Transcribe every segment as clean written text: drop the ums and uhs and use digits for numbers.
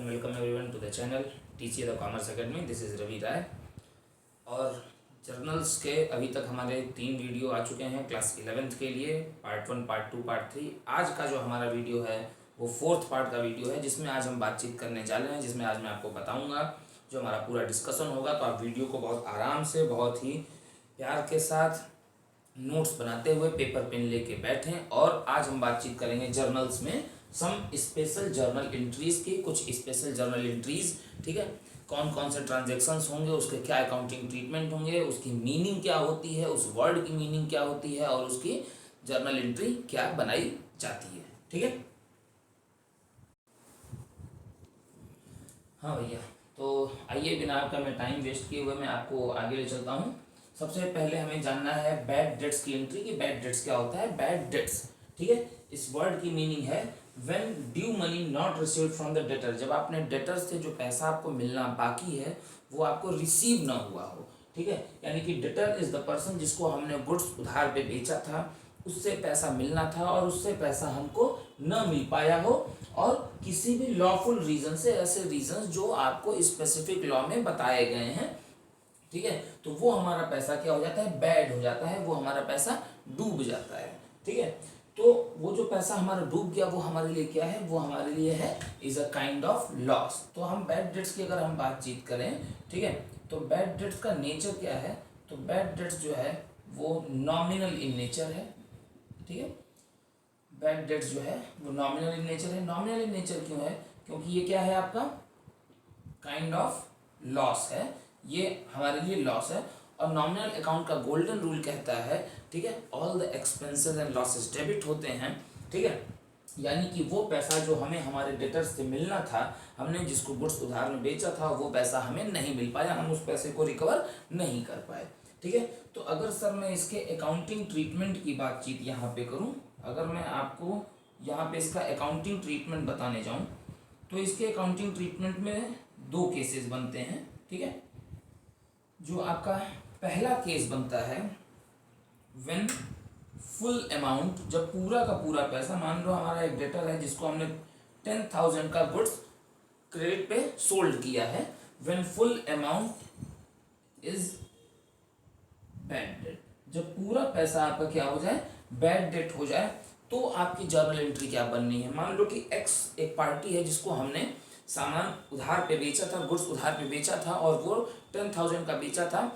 and welcome everyone to the channel TCA the commerce academy. This is Ravi Rai. और journals के अभी तक हमारे 3 वीडियो आ चुके हैं क्लास 11th के लिए, पार्ट 1, पार्ट 2, पार्ट 3। आज का जो हमारा वीडियो है वो 4th पार्ट का वीडियो है, जिसमें आज हम बातचीत करने जा रहे हैं, जिसमें आज मैं आपको बताऊंगा जो हमारा पूरा डिस्कशन होगा। तो आप वीडियो को बहुत आराम से, बहुत ही प्यार के साथ नोट्स बनाते हुए पेपर पेन लेके बैठें। और आज हम बातचीत करेंगे जर्नल्स में सम स्पेशल जर्नल एंट्रीज की, कुछ स्पेशल जर्नल एंट्रीज। ठीक है, कौन कौन से ट्रांजैक्शंस होंगे, उसके क्या अकाउंटिंग ट्रीटमेंट होंगे, उसकी मीनिंग क्या होती है, उस वर्ड की मीनिंग क्या होती है और उसकी जर्नल एंट्री क्या बनाई जाती है। ठीक है, हाँ भैया, तो आइए बिना आपका मैं टाइम वेस्ट किए हुए मैं आपको आगे ले चलता हूँ। सबसे पहले हमें जानना है बैड डेट्स की एंट्री की। बैड डेट्स क्या होता है? बैड डेट्स, ठीक है, इस वर्ड की मीनिंग है when due money not received from the debtor. जब आपने डेटर से जो पैसा आपको मिलना बाकी है वो आपको रिसीव ना हुआ हो। ठीक है, यानी कि डेटर इज द पर्सन जिसको हमने गुड्स उधार पे बेचा था, उससे पैसा मिलना था और उससे पैसा हमको न मिल पाया हो, और किसी भी लॉफुल रीजन से, ऐसे रीजन जो आपको स्पेसिफिक लॉ में बताए गए हैं, ठीक है, तो वो हमारा पैसा क्या हो जाता है? बैड हो जाता है, वो हमारा पैसा डूब जाता है। ठीक है, तो वो जो पैसा हमारा डूब गया वो हमारे लिए क्या है? वो हमारे लिए है is a kind of loss. तो हम बैड डेट्स की अगर हम बातचीत करें, ठीक है, तो बैड डेट्स का नेचर क्या है? तो बैड डेट्स जो है वो नॉमिनल इन नेचर है। ठीक है, बैड डेट्स जो है वो नॉमिनल इन नेचर है। नॉमिनल इन नेचर क्यों है? क्योंकि ये क्या है? आपका काइंड ऑफ लॉस है, ये हमारे लिए लॉस है। और नॉमिनल अकाउंट का गोल्डन रूल कहता है, ठीक है, all the expenses and losses debit होते हैं। ठीक है, यानी कि वो पैसा जो हमें हमारे डेटर्स से मिलना था, हमने जिसको गुड्स उधार में बेचा था, वो पैसा हमें नहीं मिल पाया, हम उस पैसे को रिकवर नहीं कर पाए। ठीक है, तो अगर सर मैं इसके अकाउंटिंग ट्रीटमेंट की बातचीत यहाँ पे करूँ, अगर मैं आपको यहाँ पे इसका अकाउंटिंग ट्रीटमेंट बताने जाऊँ, तो इसके अकाउंटिंग ट्रीटमेंट में 2 केसेस बनते हैं। ठीक है, जो आपका पहला केस बनता है व्हेन फुल अमाउंट, जब पूरा का पूरा पैसा, मान लो हमारा एक डेटर है जिसको हमने 10,000 का गुड्स क्रेडिट पे सोल्ड किया है, when full amount is bad debt. जब पूरा पैसा आपका क्या हो जाए? बैड डेट हो जाए, तो आपकी जर्नल एंट्री क्या बननी है? मान लो कि एक्स एक पार्टी है जिसको हमने सामान उधार पे बेचा था, गुड्स उधार पे बेचा था, और वो 10,000 का बेचा था।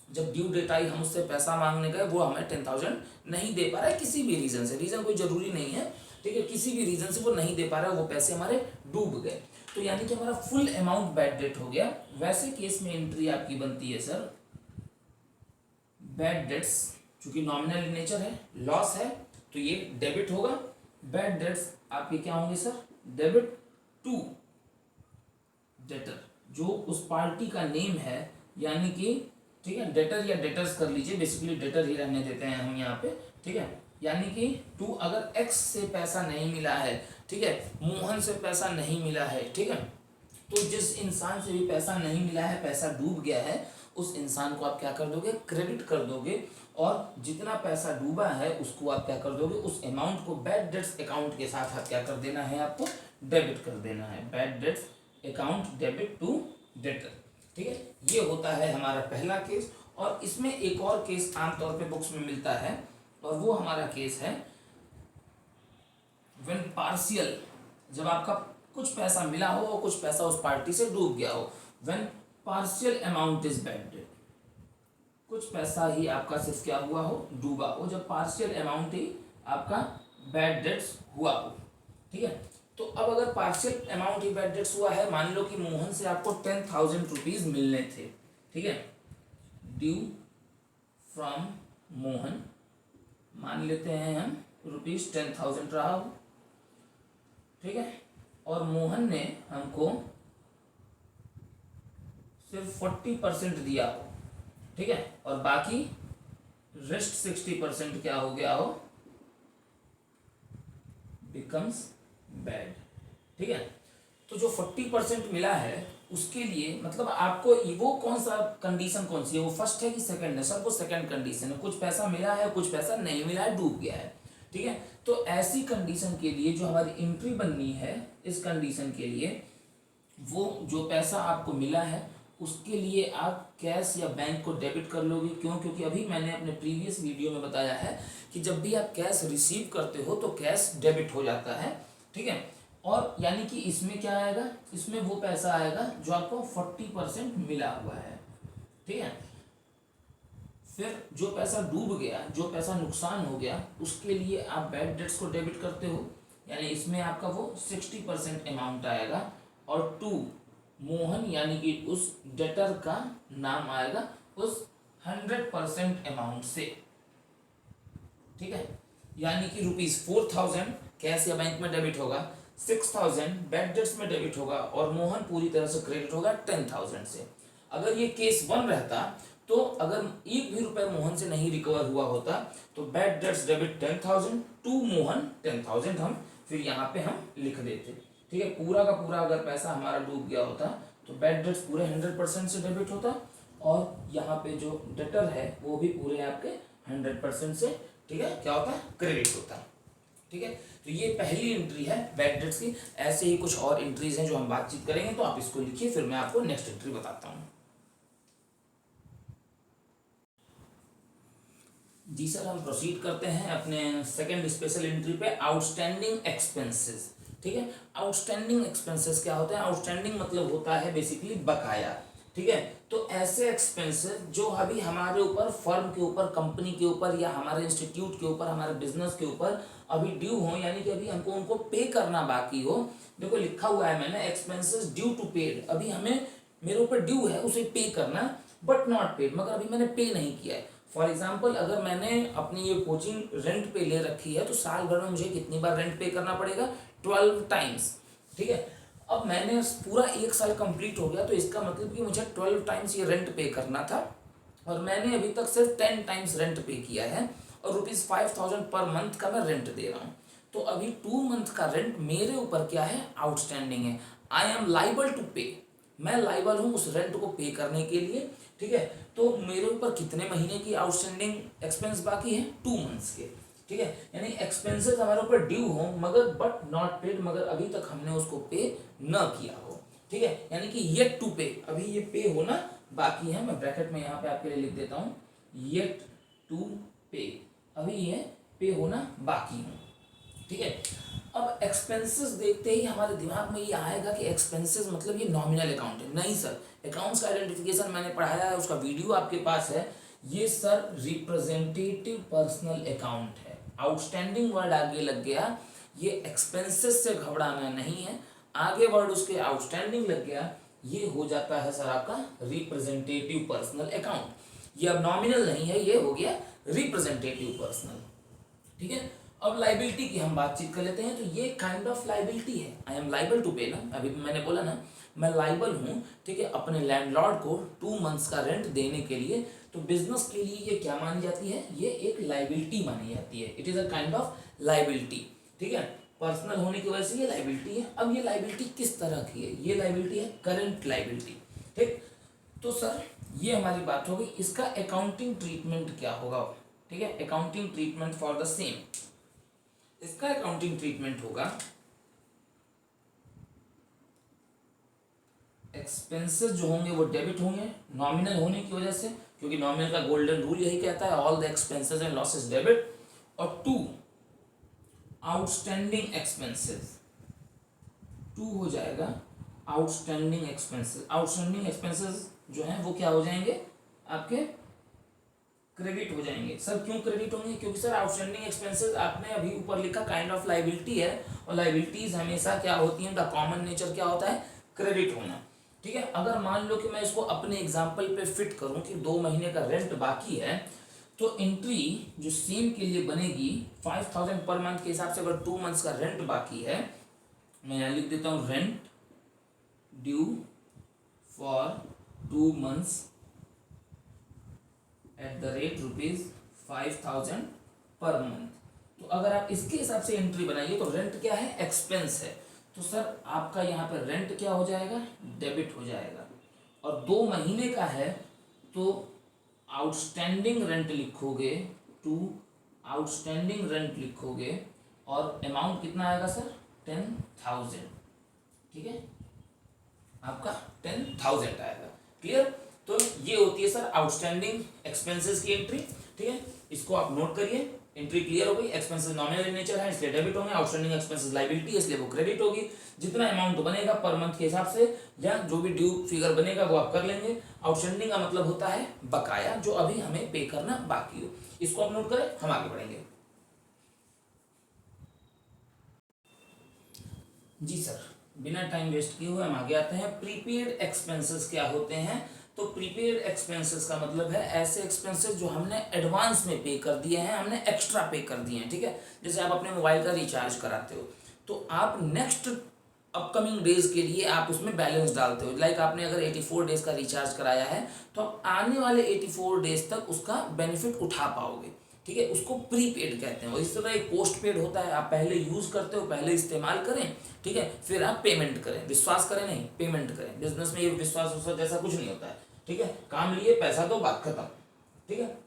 जब ड्यू डेट आई, हम उससे पैसा मांगने गए, वो हमें 10,000 नहीं दे पा रहा है किसी भी रीजन से। रीजन कोई जरूरी नहीं है, ठीक है, किसी भी रीजन से वो नहीं दे पा रहा है, वो पैसे हमारे डूब गए, तो यानी कि हमारा फुल अमाउंट बैड डेट हो गया। वैसे केस में एंट्री आपकी बनती है सर बैड डेट्स, चूंकि नॉमिनल इन नेचर है, लॉस है, तो ये डेबिट होगा। बैड डेट्स आपके क्या होंगे सर? डेबिट टू डेटर, जो उस पार्टी का नेम है, यानी कि, ठीक है, डेटर या डेटर्स कर लीजिए, बेसिकली डेटर ही रहने देते हैं हम यहाँ पे। ठीक है, यानी कि टू, अगर एक्स से पैसा नहीं मिला है, ठीक है, मोहन से पैसा नहीं मिला है, ठीक है, तो जिस इंसान से भी पैसा नहीं मिला है, पैसा डूब गया है, उस इंसान को आप क्या कर दोगे? क्रेडिट कर दोगे। और जितना पैसा डूबा है उसको आप क्या कर दोगे? उस अमाउंट को बैड डेट्स अकाउंट के साथ आप क्या कर देना है? आपको डेबिट कर देना है। Bad debts account debit to debtor. ठीक है, ये होता है हमारा पहला केस। और इसमें एक और केस आमतौर पे बुक्स में मिलता है, और वो हमारा केस है व्हेन पार्शियल, जब आपका कुछ पैसा मिला हो और कुछ पैसा उस पार्टी से डूब गया हो। When partial amount is bad debt, कुछ पैसा ही आपका सिर्फ क्या हुआ हो? डूबा हो, जब पार्शियल अमाउंट ही आपका बैड डेट्स हुआ हो। ठीक है, तो अब अगर पार्शियल अमाउंट ही बैड डेट्स हुआ है, मान लो कि मोहन से आपको 10,000 रुपीज मिलने थे, ठीक है, ड्यू फ्रॉम मोहन, मान लेते हैं हम रुपीज 10,000 रहा हो, ठीक है, और मोहन ने हमको सिर्फ 40% दिया हो, ठीक है, और बाकी रेस्ट 60% क्या हो गया हो? Becomes bad. ठीक है, तो जो 40% मिला है उसके लिए मतलब आपको वो कौन सा कंडीशन कौन सी है? वो फर्स्ट है कि सेकंड है? सर वो सेकंड कंडीशन है, कुछ पैसा मिला है, कुछ पैसा नहीं मिला है, डूब गया है। ठीक है, तो ऐसी कंडीशन के लिए जो हमारी एंट्री बननी है, इस कंडीशन के लिए वो जो पैसा आपको मिला है उसके लिए आप कैश या बैंक को डेबिट कर लोगे। क्यों? क्योंकि अभी मैंने अपने प्रीवियस वीडियो में बताया है कि जब भी आप कैश रिसीव करते हो तो कैश डेबिट हो जाता है, ठीक है। और यानी कि इसमें क्या आएगा, इसमें वो पैसा आएगा जो आपको 40% मिला हुआ है, ठीक है। फिर जो पैसा डूब गया, जो पैसा नुकसान हो गया, उसके लिए आप बैड डेट्स को डेबिट करते हो, यानी इसमें आपका वो 60% अमाउंट आएगा। और टू मोहन यानी कि उस डेटर का नाम आएगा उस 100% अमाउंट से, ठीक है। यानी कि ₹4000 कैश या बैंक में डेबिट होगा, 6000 बैड डेट्स में डेबिट होगा और मोहन पूरी तरह से क्रेडिट होगा 10000 से। अगर ये केस 1 रहता तो अगर एक भी रुपए मोहन से नहीं रिकवर हुआ होता तो bad debts debit 10000 to Mohan 10000 हम फिर यहाँ पे हम लिख देते, ठीक है। पूरा का पूरा अगर पैसा हमारा डूब गया होता तो बैड डेट्स पूरे 100% से डेबिट होता और यहाँ पे जो डेटर है वो भी पूरे आपके 100% से, ठीक है, क्या होता है, क्रेडिट होता है, ठीक है। तो ये पहली एंट्री है बैड डेट्स की। ऐसे ही कुछ और एंट्रीज हैं जो हम बातचीत करेंगे, तो आप इसको लिखिए, फिर मैं आपको नेक्स्ट एंट्री बताता हूँ। जी सर, हम प्रोसीड करते हैं अपने सेकंड स्पेशल एंट्री पे, आउटस्टैंडिंग एक्सपेंसेस, ठीक है। आउटस्टैंडिंग एक्सपेंसेस क्या होता है? आउटस्टैंडिंग मतलब होता है बेसिकली बकाया, ठीक है। तो ऐसे एक्सपेंसेस जो अभी हमारे ऊपर, फर्म के ऊपर, कंपनी के ऊपर या हमारे इंस्टीट्यूट के ऊपर, हमारे बिजनेस के ऊपर अभी ड्यू हो, यानी कि अभी हमको उनको पे करना बाकी हो। देखो लिखा हुआ है मैंने, एक्सपेंसेस ड्यू टू पेड, अभी हमें मेरे ऊपर ड्यू है उसे पे करना, बट नॉट पेड, मगर अभी मैंने पे नहीं किया है। फॉर एग्जाम्पल अगर मैंने अपनी ये कोचिंग रेंट पे ले रखी है तो साल भर में मुझे कितनी बार रेंट पे करना पड़ेगा? 12 टाइम्स, ठीक है। अब मैंने पूरा 1 साल कंप्लीट हो गया तो इसका मतलब कि मुझे 12 टाइम्स ये रेंट पे करना था और मैंने अभी तक सिर्फ 10 टाइम्स रेंट पे किया है और ₹5000 पर मंथ का मैं रेंट दे रहा हूँ। तो अभी 2 मंथ का रेंट मेरे ऊपर क्या है? आउटस्टैंडिंग है। आई एम लाइबल टू पे, मैं लाइबल हूँ उस रेंट को पे करने के लिए, ठीक है। तो मेरे ऊपर कितने महीने की आउटस्टैंडिंग एक्सपेंस बाकी है? 2 मंथ्स के, ठीक है। यानी एक्सपेंसेस हमारे ऊपर ड्यू हो मगर बट नॉट पेड, मगर अभी तक हमने उसको पे न किया हो, ठीक है। यानी कि येट टू पे, अभी ये पे होना बाकी है। मैं ब्रैकेट में यहाँ पे आपके लिए लिख देता हूँ, येट टू पे, अभी ये पे होना बाकी है, ठीक है। अब एक्सपेंसेस देखते ही हमारे दिमाग में ये आएगा कि एक्सपेंसेस मतलब ये नॉमिनल अकाउंट है। नहीं सर, अकाउंट्स का आइडेंटिफिकेशन मैंने पढ़ाया है, उसका वीडियो आपके पास है। ये सर रिप्रेजेंटेटिव पर्सनल अकाउंट है। आउटस्टैंडिंग वर्ड आगे लग गया, ये एक्सपेंसेस से घबराना नहीं है, आगे वर्ड उसके आउटस्टैंडिंग लग गया, ये हो जाता है सर आपका रिप्रेजेंटेटिव पर्सनल अकाउंट। ये अब नॉमिनल नहीं है, ये हो गया रिप्रेजेंटेटिव पर्सनल, ठीक है। अब लाइबिलिटी की हम बातचीत कर लेते हैं। तो ये काइंड ऑफ लाइबिलिटी है, आई एम लाइबल टू पे ना, अभी मैंने बोला ना मैं लाइबल हूँ, ठीक है, अपने लैंडलॉर्ड को 2 मंथ्स का रेंट देने के लिए। तो बिजनेस के लिए ये क्या मानी जाती है? ये एक लाइबिलिटी मानी जाती है, it is a kind of liability, ठीक है। पर्सनल होने की वजह से ये लाइबिलिटी है। अब ये लाइबिलिटी किस तरह की है? ये लाइबिलिटी है करंट लाइबिलिटी, ठीक। तो सर ये हमारी बात हो गई, इसका अकाउंटिंग ट्रीटमेंट क्या होगा, ठीक है, accounting treatment for the same. इसका अकाउंटिंग ट्रीटमेंट होगा, एक्सपेंसेस जो होंगे वो डेबिट होंगे नॉमिनल होने की वजह से, क्योंकि नॉमिनल का गोल्डन रूल यही कहता है all the expenses and losses debit. और टू आउटस्टैंडिंग एक्सपेंसेस, टू हो जाएगा आउटस्टैंडिंग एक्सपेंसेस। आउटस्टैंडिंग एक्सपेंसेस जो हैं वो क्या हो जाएंगे? आपके क्रेडिट हो जाएंगे। सर क्यों क्रेडिट होंगे? क्योंकि सर आउटस्टैंडिंग एक्सपेंसेस आपने अभी ऊपर लिखा काइंड ऑफ लाइबिलिटी है और लाइबिलिटीज हमेशा क्या होती हैं? उनका कॉमन नेचर क्या होता है? क्रेडिट होना, ठीक है। अगर मान लो कि मैं इसको अपने एग्जाम्पल पे फिट करूं कि 2 महीने का रेंट बाकी है, तो एंट्री जो सेम के लिए बनेगी 5000 पर मंथ के हिसाब से, अगर 2 मंथ्स का रेंट बाकी है, मैं यहाँ लिख देता हूँ rent due for 2 months at the rate ₹5000 per month. तो अगर आप इसके हिसाब से एंट्री बनाइए तो रेंट क्या है? एक्सपेंस है। तो सर आपका यहाँ पर रेंट क्या हो जाएगा? डेबिट हो जाएगा। और 2 महीने का है तो आउटस्टैंडिंग रेंट लिखोगे, टू आउटस्टैंडिंग रेंट लिखोगे और अमाउंट कितना आएगा सर? 10000, ठीक है। आपका 10,000 आएगा। क्लियर? तो ये होती है सर आउटस्टैंडिंग एक्सपेंसेस की एंट्री। ठीक है, इसको आप नोट करिए। एंट्री क्लियर हो गई। एक्सपेंसेस नॉमिनल इन नेचर है इसलिए डेबिट होंगे, आउटस्टैंडिंग एक्सपेंसेस लायबिलिटी इसलिए वो क्रेडिट होगी। जितना अमाउंट बनेगा पर मंथ के हिसाब से या जो भी ड्यू फिगर बनेगा वो आप कर लेंगे। आउटस्टैंडिंग का मतलब होता है बकाया, जो अभी हमें पे करना बाकी हो। इसको आप नोट करें, हम आगे बढ़ेंगे। जी सर, बिना टाइम वेस्ट किए हुए हम आगे आते हैं। प्रीपेड एक्सपेंसेस क्या होते हैं? तो प्रीपेड एक्सपेंसेस का मतलब है ऐसे एक्सपेंसेस जो हमने एडवांस में पे कर दिए हैं, हमने एक्स्ट्रा पे कर दिए हैं। ठीक है, जैसे आप अपने मोबाइल का रिचार्ज कराते हो तो आप नेक्स्ट अपकमिंग डेज के लिए आप उसमें बैलेंस डालते हो। लाइक आपने अगर 84 डेज का रिचार्ज कराया है तो आप आने वाले 84 डेज तक उसका बेनिफिट उठा पाओगे। ठीक है, उसको प्रीपेड कहते हैं। और इस तरह एक पोस्ट पेड होता है, आप पहले यूज करते हो, पहले इस्तेमाल करें, ठीक है, फिर आप पेमेंट करें। विश्वास करें नहीं, पेमेंट करें। बिजनेस में ये विश्वास जैसा कुछ नहीं होता है। ठीक है, काम लिए पैसा दो, बात खत्म। ठीक है,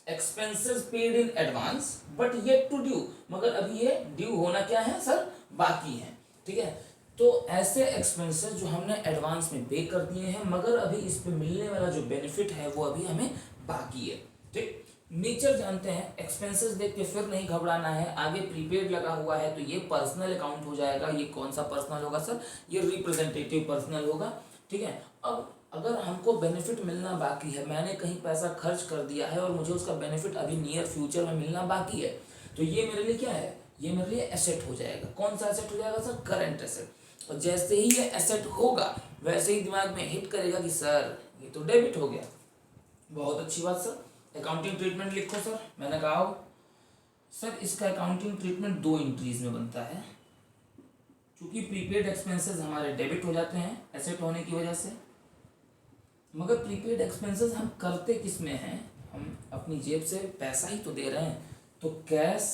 expenses paid in advance but yet to due, मगर अभी ये ड्यू होना क्या है सर, बाकी है। ठीक है, तो ऐसे एक्सपेंसेस जो हमने एडवांस में पे कर दिए हैं मगर अभी इस पे मिलने वाला जो बेनिफिट है वो अभी हमें बाकी है। ठीक, नेचर जानते हैं, एक्सपेंसेस देख के फिर नहीं घबराना है। आगे प्रीपेड लगा हुआ है तो ये पर्सनल अकाउंट हो जाएगा। ये कौन सा पर्सनल होगा सर? ये रिप्रेजेंटेटिव पर्सनल होगा। ठीक है, अब अगर हमको बेनिफिट मिलना बाकी है, मैंने कहीं पैसा खर्च कर दिया है और मुझे उसका बेनिफिट अभी नियर फ्यूचर में मिलना बाकी है, तो ये मेरे लिए क्या है? ये मेरे लिए एसेट हो जाएगा। कौन सा एसेट हो जाएगा सर? Current asset. और जैसे ही ये एसेट होगा वैसे ही दिमाग में हिट करेगा कि सर ये तो डेबिट हो गया। बहुत अच्छी बात सर। अकाउंटिंग ट्रीटमेंट लिखो सर। मैंने कहा हो सर इसका अकाउंटिंग ट्रीटमेंट 2 एंट्रीज में बनता है। क्योंकि प्रीपेड एक्सपेंसेस हमारे डेबिट हो जाते हैं एसेट होने की वजह से, मगर प्रीपेड एक्सपेंसेस हम करते किस में हैं? हम अपनी जेब से पैसा ही तो दे रहे हैं, तो कैश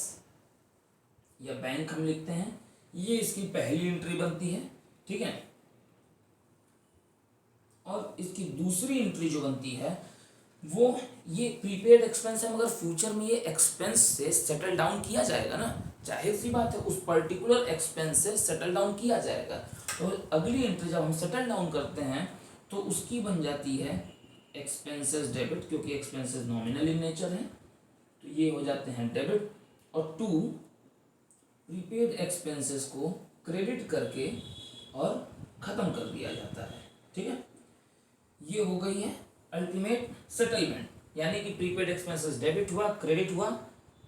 या बैंक हम लिखते हैं। ये इसकी पहली एंट्री बनती है। ठीक है, और इसकी दूसरी एंट्री जो बनती है वो ये प्रीपेड एक्सपेंस है, मगर फ्यूचर में ये एक्सपेंस से सेटल डाउन किया जाएगा ना, जाहिर सी बात है उस पर्टिकुलर एक्सपेंस से सेटल डाउन किया जाएगा। तो अगली एंट्री जब हम सेटल डाउन करते हैं तो उसकी बन जाती है एक्सपेंसेस डेबिट, क्योंकि एक्सपेंसेस नॉमिनल इन नेचर है तो ये हो जाते हैं डेबिट। और 2 प्रीपेड एक्सपेंसेस को क्रेडिट करके और ख़त्म कर दिया जाता है। ठीक है, ये हो गई है अल्टीमेट सेटलमेंट, यानी कि प्रीपेड एक्सपेंसेस डेबिट हुआ, क्रेडिट हुआ।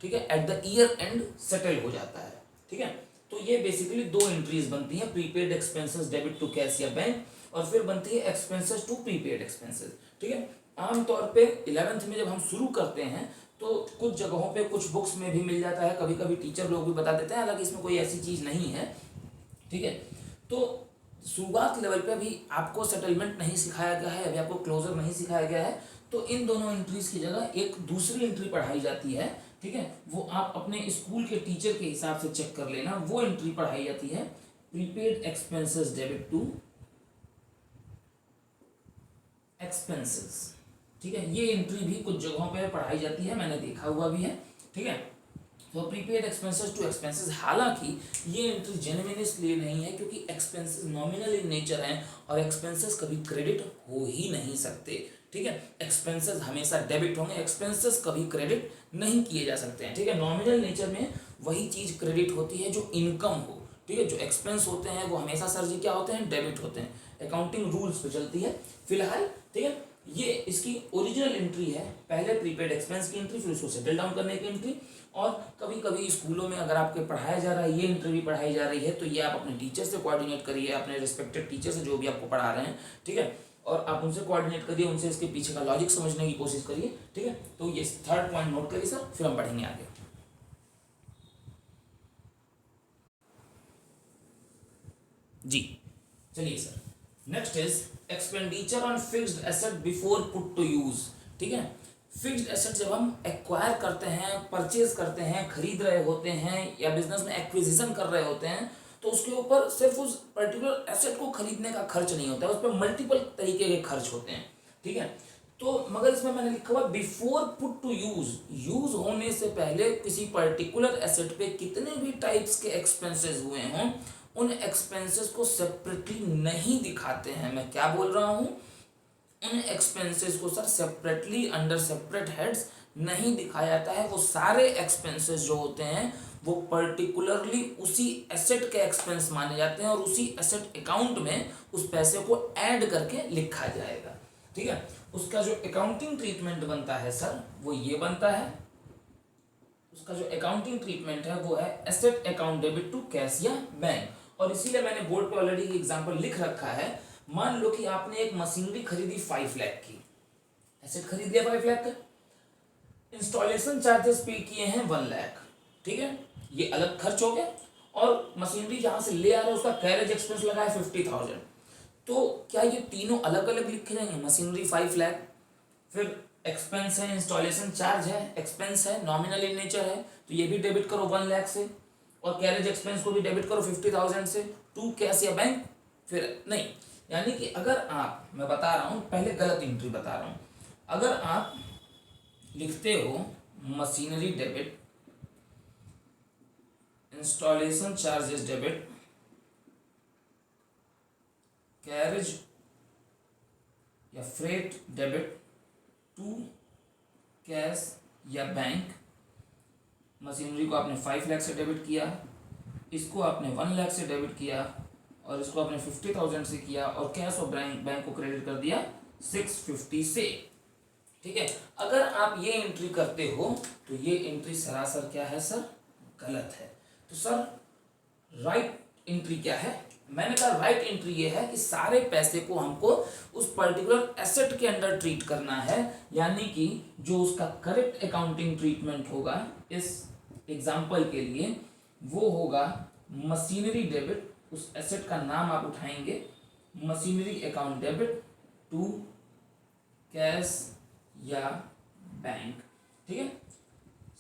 ठीक है, at the year and settle हो जाता है। ठीक है, तो ये बेसिकली 2 एंट्रीज बनती हैं, prepaid expenses debit to cash या बैंक, और फिर बनती है एक्सपेंसेस टू प्रीपेड एक्सपेंसेस। ठीक है, आमतौर पे 11th में जब हम शुरू करते हैं तो कुछ जगहों पे कुछ बुक्स में भी मिल जाता है, कभी कभी टीचर लोग भी बता देते हैं, हालांकि इसमें कोई ऐसी चीज़ नहीं है। ठीक है, तो शुरुआत लेवल पे अभी आपको सेटलमेंट नहीं सिखाया गया है, अभी आपको क्लोजर नहीं सिखाया गया है, तो इन दोनों एंट्रीज की जगह एक दूसरी एंट्री पढ़ाई जाती है। ठीक है, वो आप अपने स्कूल के टीचर के हिसाब से चेक कर लेना। वो एंट्री पढ़ाई जाती है prepaid expenses debit to expenses. ठीक है, ये एंट्री भी कुछ जगहों पे पढ़ाई जाती है, मैंने देखा हुआ भी है। ठीक है, तो प्रीपेड एक्सपेंसेस टू एक्सपेंसेस, हालांकि ये एंट्री जेन्युइन इसलिए नहीं है क्योंकि एक्सपेंसेस नॉमिनल इन नेचर हैं और एक्सपेंसेस कभी क्रेडिट हो ही नहीं सकते। ठीक है, एक्सपेंसेस हमेशा डेबिट होंगे, एक्सपेंसेस कभी क्रेडिट नहीं किए जा सकते हैं। ठीक है, नॉमिनल नेचर में वही चीज़ क्रेडिट होती है जो इनकम हो। ठीक है, जो एक्सपेंस होते हैं वो हमेशा सर जी क्या होते हैं? डेबिट होते हैं। अकाउंटिंग रूल्स पे चलती है फिलहाल। ठीक है, ये इसकी ओरिजिनल एंट्री है, पहले प्रीपेड एक्सपेंस की एंट्री, फिर उसको सेटल डाउन करने की एंट्री। और कभी कभी स्कूलों में अगर आपके पढ़ाया जा रहा है, ये एंट्री भी पढ़ाई जा रही है, तो ये आप अपने टीचर से कोऑर्डिनेट करिए, अपने रिस्पेक्टेड टीचर से जो भी आपको पढ़ा रहे हैं। ठीक है, और आप उनसे कोऑर्डिनेट करिए, उनसे इसके पीछे का लॉजिक समझने की कोशिश करिए। ठीक है, तो ये 3rd पॉइंट नोट करिए सर, फिर हम बढ़ेंगे आगे। जी चलिए sir, next is expenditure on fixed asset before put to use. ठीक है, फिक्स्ड एसेट जब हम एक्वायर करते हैं, परचेज करते हैं, खरीद रहे होते हैं या बिजनेस में एक्विजिशन कर रहे होते हैं, तो उसके ऊपर सिर्फ उस पर्टिकुलर एसेट को खरीदने का खर्च नहीं होता है, उस पर मल्टीपल तरीके के खर्च होते हैं। ठीक है, तो मगर इसमें मैंने लिखा हुआ before put to use, use होने से पहले किसी पर्टिकुलर एसेट पे कितने भी टाइप्स के एक्सपेंसेस हुए हों उन एक्सपेंसेस को सेपरेटली नहीं दिखाते हैं। मैं क्या बोल रहा हूं, उन एक्सपेंसेस को sir separately under separate heads नहीं दिखाया जाता है। वो सारे एक्सपेंसेस जो होते हैं वो पर्टिकुलरली उसी एसेट के एक्सपेंस माने जाते हैं और उसी एसेट अकाउंट में उस पैसे को ऐड करके लिखा जाएगा। ठीक है, उसका जो अकाउंटिंग ट्रीटमेंट बनता है सर वो ये बनता है, उसका जो अकाउंटिंग ट्रीटमेंट है वो है asset account debit to cash या बैंक। और इसीलिए मैंने बोर्ड पे ऑलरेडी एग्जांपल लिख रखा है। मान लो कि आपने एक मशीनरी खरीदी 5 लाख की, एसेट खरीद लिया 5 लाख का, इंस्टॉलेशन चार्जेस पे किए हैं 1 लाख। ठीक है, ये अलग खर्च हो गया। और मशीनरी जहां से ले आ रहे हैं उसका कैरेज एक्सपेंस लगा है 50,000। तो क्या ये तीनों अलग अलग लिखे जाएंगे? मशीनरी 5 लाख, फिर एक्सपेंस है, इंस्टॉलेशन चार्ज है, एक्सपेंस है, नॉमिनल इन नेचर है, तो ये भी डेबिट करो 1 लाख से, और कैरेज एक्सपेंस को भी डेबिट करो 50,000 से टू कैश या बैंक। फिर नहीं, यानी कि अगर आप, मैं बता रहा हूं, पहले गलत एंट्री बता रहा हूं, अगर आप लिखते हो machinery debit, installation charges debit, carriage या फ्रेट डेबिट टू कैश या बैंक, मशीनरी को आपने 5 लाख से डेबिट किया, इसको आपने 1 लाख से डेबिट किया, और इसको आपने 50,000 से किया, और कैश और बैंक को क्रेडिट कर दिया 650 से। ठीक है, अगर आप ये एंट्री करते हो तो ये एंट्री सरासर क्या है सर? गलत है। तो सर राइट एंट्री क्या है? मैंने कहा राइट एंट्री ये है कि सारे पैसे को हमको उस पर्टिकुलर एसेट के अंडर ट्रीट करना है, यानी कि जो उसका करेक्ट अकाउंटिंग ट्रीटमेंट होगा इस एग्जांपल के लिए वो होगा मशीनरी डेबिट, उस एसेट का नाम आप उठाएंगे, machinery account debit to cash या बैंक। ठीक है,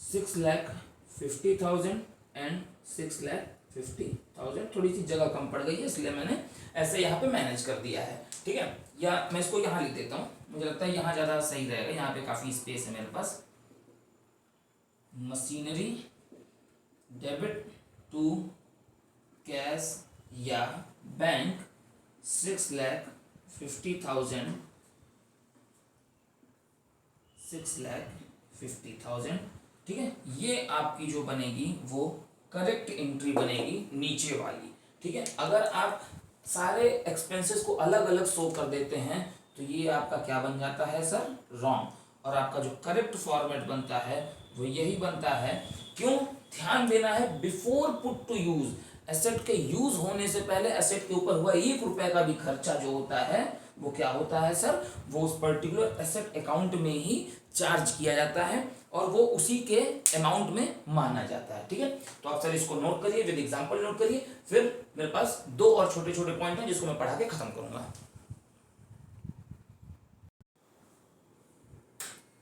6,50,000 एंड 6,50,000, थोड़ी सी जगह कम पड़ गई है इसलिए मैंने ऐसे यहाँ पे मैनेज कर दिया है। ठीक है, या मैं इसको यहाँ लिख देता हूँ, मुझे लगता है यहाँ ज़्यादा सही रहेगा, यहाँ पे काफ़ी स्पेस है मेरे पास। मशीनरी डेबिट टू कैश या बैंक 6,50,000, 6,50,000। ठीक है, ये आपकी जो बनेगी वो करेक्ट एंट्री बनेगी नीचे वाली। ठीक है, अगर आप सारे एक्सपेंसेस को अलग अलग शो कर देते हैं तो ये आपका क्या बन जाता है सर? रॉन्ग। और आपका जो करेक्ट फॉर्मेट बनता है वो यही बनता है। क्यों? ध्यान देना है, before put to use, asset के यूज होने से पहले एसेट के ऊपर हुआ 1 रुपए का भी खर्चा जो होता है वो क्या होता है सर? वो उस पर्टिकुलर एसेट अकाउंट में ही चार्ज किया जाता है और वो उसी के अमाउंट में माना जाता है। ठीक है, तो आप सर इसको नोट करिए, विद एग्जांपल नोट करिए। फिर मेरे पास 2 और छोटे छोटे पॉइंट हैं जिसको मैं पढ़ा के खत्म करूंगा।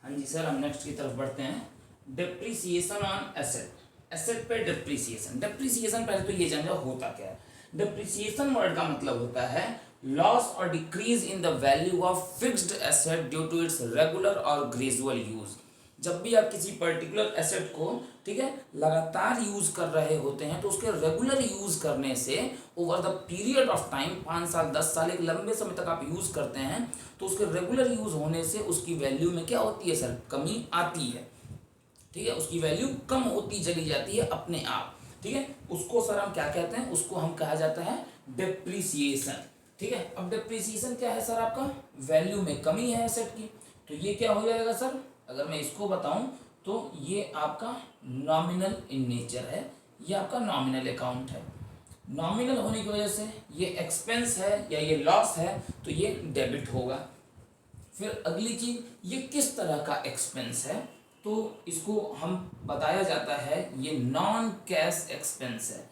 हाँ जी सर, हम नेक्स्ट की तरफ बढ़ते हैं। डिप्रिसिएशन ऑन एसेट, एसेट पे डिप्रिसिएशन। डिप्रिसिएशन पहले तो ये जान जाओ होता क्या है। डिप्रिसिएशन वर्ड का मतलब होता है लॉस और decrease in the value of fixed asset due to its regular और ग्रेजुअल यूज। जब भी आप किसी पर्टिकुलर एसेट को, ठीक है, लगातार यूज कर रहे होते हैं तो उसके रेगुलर यूज करने से over the period of time, 5 साल 10 साल, एक लंबे समय तक आप यूज करते हैं तो उसके रेगुलर यूज होने से उसकी वैल्यू में क्या होती है सर? कमी आती है। ठीक है, उसकी वैल्यू कम होती चली जाती है अपने आप। ठीक है, उसको सर हम क्या कहते हैं? उसको हम कहा जाता है डिप्रिसिएशन। ठीक है, अब डिप्रिसिएशन क्या है सर? आपका वैल्यू में कमी है एसेट की, तो ये क्या हो जाएगा सर? अगर मैं इसको बताऊं तो ये आपका नॉमिनल इन नेचर है, ये आपका नॉमिनल अकाउंट है। नॉमिनल होने की वजह से ये एक्सपेंस है या ये लॉस है तो ये डेबिट होगा। फिर अगली चीज, ये किस तरह का एक्सपेंस है? तो इसको हम बताया जाता है ये नॉन कैश एक्सपेंस है।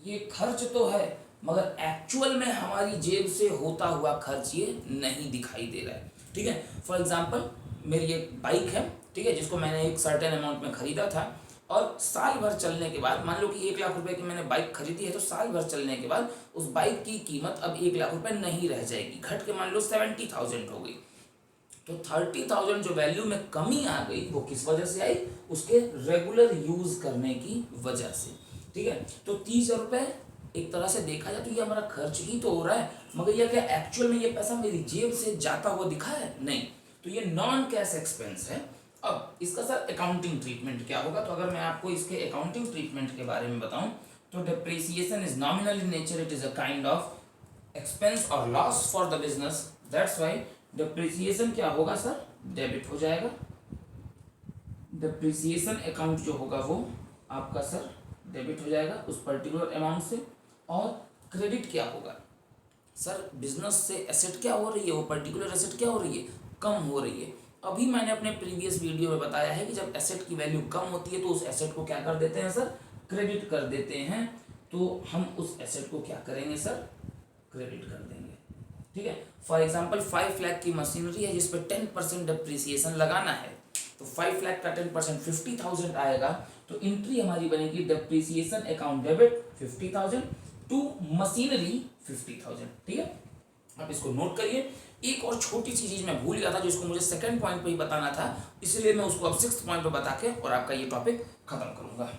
ये खर्च तो है मगर एक्चुअल में हमारी जेब से होता हुआ खर्च ये नहीं दिखाई दे रहा है। ठीक है, फॉर एग्जांपल मेरी एक बाइक है, ठीक है, जिसको मैंने एक सर्टेन अमाउंट में खरीदा था और साल भर चलने के बाद, मान लो कि 1 लाख रुपए की मैंने बाइक खरीदी है, तो साल भर चलने के बाद उस बाइक की कीमत अब 1 लाख रुपए नहीं रह जाएगी, घट के मान लो 70,000 हो गई। तो 30,000 जो वैल्यू में कमी आ गई वो किस वजह से आई? उसके रेगुलर यूज करने की वजह से। ठीक है, तो 30,000 रुपए एक तरह से देखा जाए तो ये हमारा खर्च ही तो हो रहा है, मगर ये क्या एक्चुअल में ये पैसा मेरी जेब से जाता हुआ दिखा है? नहीं, तो ये नॉन कैश एक्सपेंस है। अब इसका सर अकाउंटिंग ट्रीटमेंट क्या होगा? तो अगर मैं आपको इसके अकाउंटिंग ट्रीटमेंट के बारे में बताऊं तो depreciation is nominal in nature, it is a kind of expense और loss for the business, that's why depreciation क्या होगा सर? डेबिट हो जाएगा। डिप्रिसिएशन अकाउंट जो होगा वो आपका सर डेबिट हो जाएगा उस पर्टिकुलर अमाउंट से। और क्रेडिट क्या होगा सर? बिजनेस से एसेट क्या हो रही है? वो पर्टिकुलर एसेट क्या हो रही है? कम हो रही है। अभी मैंने अपने प्रीवियस वीडियो में बताया है कि जब एसेट की वैल्यू कम होती है तो उस एसेट को क्या कर देते हैं सर? क्रेडिट कर देते हैं। तो हम उस एसेट को क्या करेंगे सर? क्रेडिट कर देंगे। ठीक है, फॉर एग्जाम्पल 5 लाख की मशीनरी है जिस पर 10% डिप्रिसिएशन लगाना है, तो 5 लाख का 10% 50,000 आएगा। तो एंट्री हमारी बनेगी depreciation account debit 50,000 to machinery 50,000। ठीक है, आप इसको नोट करिए। एक और छोटी सी चीज मैं भूल गया था जिसको मुझे सेकंड पॉइंट पे ही बताना था, इसलिए मैं उसको अब 6th पॉइंट पे बता के और आपका ये टॉपिक खत्म करूंगा।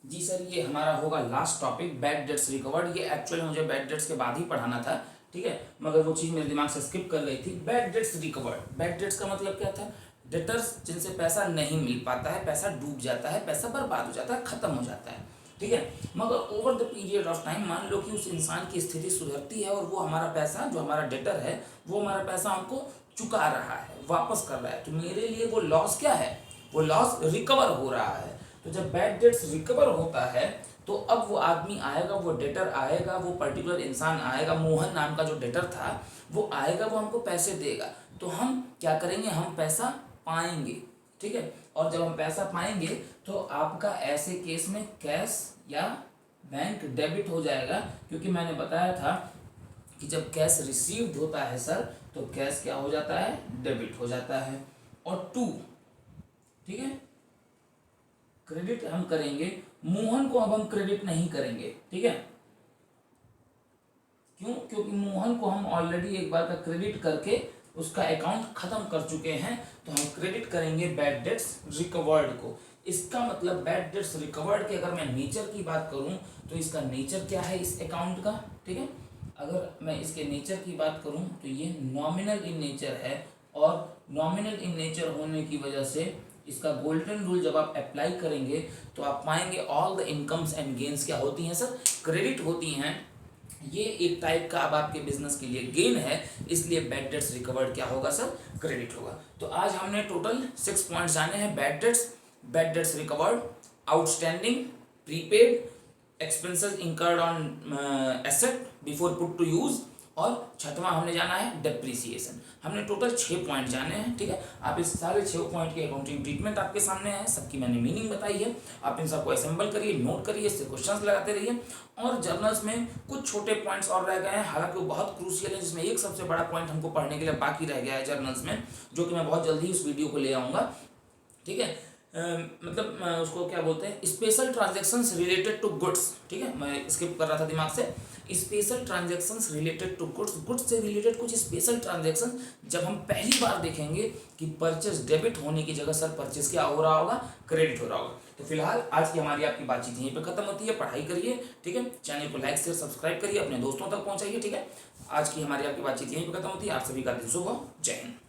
जी सर, ये हमारा होगा last topic, bad debts recovered. ये एक्चुअली मुझे बैड डेट्स के बाद ही पढ़ाना था, ठीक है, मगर वो चीज़ मेरे दिमाग से स्किप कर गई थी। Bad debts recovered, bad debts का मतलब क्या था? डेटर्स जिनसे पैसा नहीं मिल पाता है, पैसा डूब जाता है, पैसा बर्बाद हो जाता है, खत्म हो जाता है। ठीक है, मगर over the period of time मान लो कि उस इंसान की स्थिति सुधरती है और वो हमारा पैसा, जो हमारा डेटर है, वो हमारा पैसा हमको चुका रहा है, वापस कर रहा है, तो मेरे लिए वो लॉस क्या है? वो लॉस रिकवर हो रहा है। तो जब बैड डेट्स रिकवर होता है तो अब वो आदमी आएगा, वो डेटर आएगा, वो पर्टिकुलर इंसान आएगा, मोहन नाम का जो डेटर था वो आएगा, वो हमको पैसे देगा। तो हम क्या करेंगे? हम पैसा पाएंगे। ठीक है, और जब हम पैसा पाएंगे तो आपका ऐसे केस में कैश या बैंक डेबिट हो जाएगा, क्योंकि मैंने बताया था कि जब कैश रिसीव्ड होता है सर तो कैश क्या हो जाता है? डेबिट हो जाता है। और 2, ठीक है, क्रेडिट हम करेंगे, मोहन को अब हम क्रेडिट नहीं करेंगे। ठीक है, क्यों? क्योंकि मोहन को हम ऑलरेडी एक बार का क्रेडिट करके उसका अकाउंट खत्म कर चुके हैं, तो हम क्रेडिट करेंगे बैड डेट्स रिकवर्ड को। इसका मतलब बैड डेट्स रिकवर्ड के अगर मैं नेचर की बात करूं तो इसका नेचर क्या है इस अकाउंट का? ठीक है, अगर मैं इसके नेचर की बात करूं तो ये नॉमिनल इन नेचर है, और नॉमिनल इन नेचर होने की वजह से इसका गोल्डन रूल जब आप अप्लाई करेंगे तो आप पाएंगे all the incomes and gains क्या होती हैं सर? क्रेडिट होती हैं। ये एक टाइप का अब आपके बिजनेस के लिए गेन है, इसलिए बैड डेट्स रिकवर्ड क्या होगा सर? क्रेडिट होगा। तो आज हमने टोटल 6 पॉइंट्स जाने हैं। Bad debts recovered, outstanding, prepaid, expenses incurred on asset before put to use, और 6वां हमने जाना है डेप्रिसिएशन। हमने टोटल 6 पॉइंट जाने हैं। ठीक है, आप इस सारे 6 पॉइंट की अकाउंटिंग ट्रीटमेंट आपके सामने है, सबकी मैंने मीनिंग बताई है। आप इन सबको असेंबल करिए, नोट करिए, इससे क्वेश्चंस लगाते रहिए। और जर्नल्स में कुछ छोटे पॉइंट्स और रह गए हैं, हालांकि वो बहुत क्रूशियल है, जिसमें एक सबसे बड़ा पॉइंट हमको पढ़ने के लिए बाकी रह गया है जर्नल्स में, जो कि मैं बहुत जल्दी उस वीडियो को ले आऊँगा। ठीक है, मतलब उसको क्या बोलते हैं? Special transactions related to goods. ठीक है, मैं स्किप कर रहा था दिमाग से। Special transactions related to goods, goods से रिलेटेड कुछ स्पेशल ट्रांजैक्शन जब हम पहली बार देखेंगे कि परचेज डेबिट होने की जगह सर परचेज क्या हो रहा होगा? क्रेडिट हो रहा होगा। तो फिलहाल आज की हमारी आपकी बातचीत यहीं पे खत्म होती है। पढ़ाई करिए, ठीक है, चैनल को लाइक शेयर सब्सक्राइब करिए, अपने दोस्तों तक पहुंचाइए। ठीक है, आज की हमारी आपकी बातचीत यहीं पे खत्म होती है। आप सभी का दिन शुभ हो। जय हिंद।